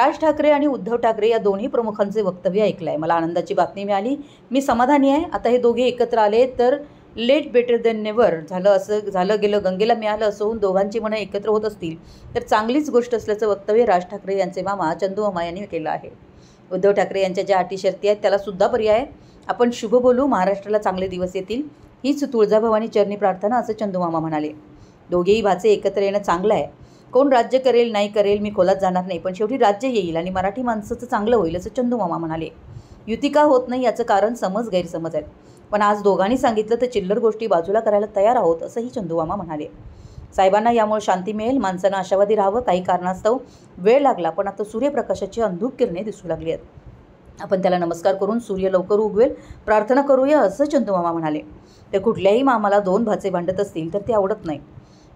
राज ठाकरे आणि उद्धव ठाकरे या दोन्ही प्रमुखांचे वक्तव्य ऐकलंय. मला आनंदाची बातमी मिळाली. मी समाधानी आहे. आता हे दोघे एकत्र आले तर लेट बेटर देन नेव्हर झालं गेलं गंगेला मिळालं असं होऊन दोघांची मनं एकत्र होत असतील तर चांगलीच गोष्ट असल्याचं वक्तव्य राज ठाकरे यांचे मामा चंदू मामा यांनी केलं आहे. उद्धव ठाकरे यांच्या ज्या अटी शर्ती आहेत त्याला सुद्धा पर्याय आहे. आपण शुभ बोलू, महाराष्ट्राला चांगले दिवस येतील, हीच तुळजाभवानी चरणी प्रार्थना, असं चंदू मामा म्हणाले. दोघेही भाचे एकत्र येणं चांगलं आहे. कोण राज्य करेल नाही करेल मी खोलात जाणार नाही, पण शेवटी राज्य येईल आणि मराठी माणसाचं चांगलं होईल असं चंदू मामा म्हणाले. युती का होत नाही याचं कारण गैरसमज आहेत, पण आज दोघांनी सांगितलं तर चिल्लर गोष्टी बाजूला करायला तयार आहोत असंही चंदू मामा म्हणाले. साहेबांना यामुळे शांती मिळेल, माणसानं आशावादी राहावं. काही कारणास्तव वेळ लागला, पण आता सूर्यप्रकाशाची अंधूक किरणे दिसू लागली आहेत. आपण त्याला नमस्कार करून सूर्य लवकर उगवेल प्रार्थना करूया असं चंदू मामा म्हणाले. ते कुठल्याही मामाला दोन भाचे भांडत असतील तर ते आवडत नाही.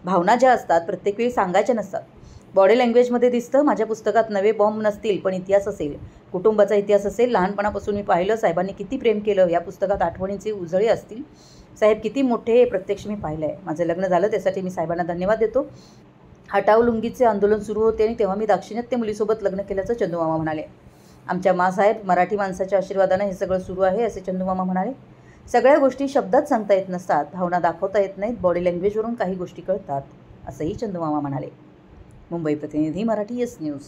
भावना ज्या असतात प्रत्येक वेळी सांगायच्या नसतात. बॉडी लँग्वेजमध्ये दिसतं. माझ्या पुस्तकात नवे बॉम्ब नसतील पण इतिहास असेल, कुटुंबाचा इतिहास असेल. लहानपणापासून मी पाहिलं साहेबांनी किती प्रेम केलं. या पुस्तकात आठवणींचे उजळे असतील. साहेब किती मोठे हे प्रत्यक्ष मी पाहिलं आहे. माझं लग्न झालं त्यासाठी मी साहेबांना धन्यवाद देतो. हटाव लुंगीचे आंदोलन सुरू होते आणि तेव्हा मी दाक्षिणात्य मुलीसोबत लग्न केल्याचं चंदू मामा म्हणाले. आमच्या मासाहेब मराठी माणसाच्या आशीर्वादानं हे सगळं सुरू आहे असे चंदू मामा म्हणाले. सगळ्या गोष्टी शब्दात सांगता येत नसतात, भावना दाखवता येत नाहीत, बॉडी लँग्वेजवरून काही गोष्टी कळतात असंही चंदू मामा म्हणाले. मुंबई प्रतिनिधी, मराठी येस न्यूज.